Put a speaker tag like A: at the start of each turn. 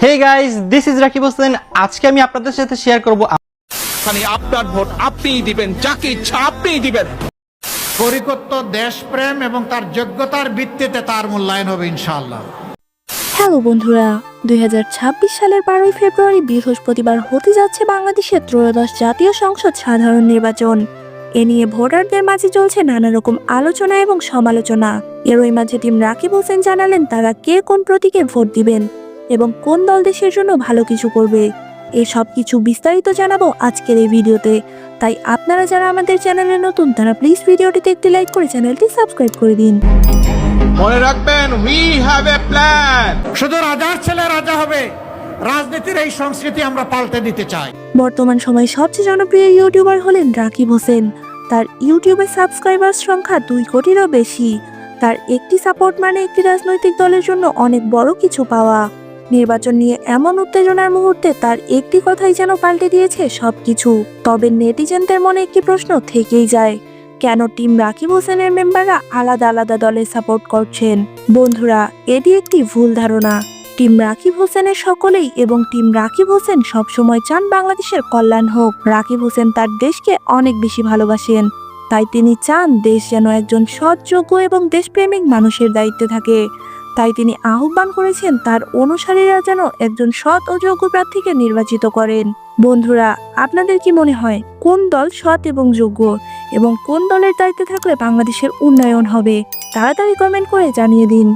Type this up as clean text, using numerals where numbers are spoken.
A: Hey guys, this is Rakib Hossain. আজকে আমি আপনাদের সাথে শেয়ার করব
B: মানে আপনার ভোট আপনিই দিবেন, যাকে ইচ্ছা আপনিই দিবেন।
C: পরিকত্ব দেশপ্রেম এবং তার যোগ্যতার ভিত্তিতে তার মূল্যায়ন হবে ইনশাআল্লাহ।
D: হ্যালো বন্ধুরা, 2026 সালের 12ই ফেব্রুয়ারি বৃহস্পতিবার হতে যাচ্ছে বাংলাদেশের ত্রয়োদশ জাতীয় সংসদ সাধারণ নির্বাচন। এ নিয়ে ভোটারদের মাঝে চলছে নানা রকম আলোচনা এবং সমালোচনা। এরই মাঝে টিম রাকিব হোসেন জানালেন তারা কে কোন প্রতীকে ভোট দিবেন এবং কোন দল দেশের জন্য ভালো কিছু করবে। এই সব কিছু বিস্তারিত জানাবো আজকের এই ভিডিওতে। তাই আপনারা যারা আমাদের চ্যানেলে নতুন তারা প্লিজ ভিডিওটিতে একটি লাইক করে চ্যানেলটি সাবস্ক্রাইব করে দিন।
B: মনে রাখবেন, উই হ্যাভ এ প্ল্যান।
C: শুধু রাজার ছেলে রাজা হবে, রাজনীতির এই সংস্কৃতি আমরা পাল্টে দিতে চাই।
D: বর্তমান সময়ে সবচেয়ে জনপ্রিয় ইউটিউবার হলেন রাকিব হোসেন। তার ইউটিউবে সাবস্ক্রাইবার সংখ্যা 2 কোটিরও বেশি। তার একটি সাপোর্ট মানে একটি রাজনৈতিক দলের জন্য অনেক বড় কিছু পাওয়া। নির্বাচন নিয়ে এমন উত্তেজনার মুহূর্তে তার একটি কথাই যেন পাল্টে দিয়েছে সবকিছু। তবে নেটিজেনদের মনে একটি প্রশ্ন থেকেই যায়, কেন টিম রাকিব হোসেনের মেম্বাররা আলাদা আলাদা দলে সাপোর্ট করছেন? বন্ধুরা, এটি একটি ভুল ধারণা। টিম রাকিব হোসেনের সকলেই এবং টিম রাকিব হোসেন সবসময় চান বাংলাদেশের কল্যাণ হোক। রাকিব হোসেন তার দেশকে অনেক বেশি ভালোবাসেন, তাই তিনি চান দেশ যেন একজন সৎ, যোগ্য এবং দেশপ্রেমিক মানুষের দায়িত্বে থাকে। তাই তিনি আহ্বান করেছেন তার অনুসারীরা যেন একজন সৎ ও যোগ্য প্রার্থীকে নির্বাচিত করেন। বন্ধুরা, আপনাদের কি মনে হয় কোন দল সৎ এবং যোগ্য এবং কোন দলের দায়িত্বে থাকলে বাংলাদেশের উন্নয়ন হবে? তাড়াতাড়ি কমেন্ট করে জানিয়ে দিন।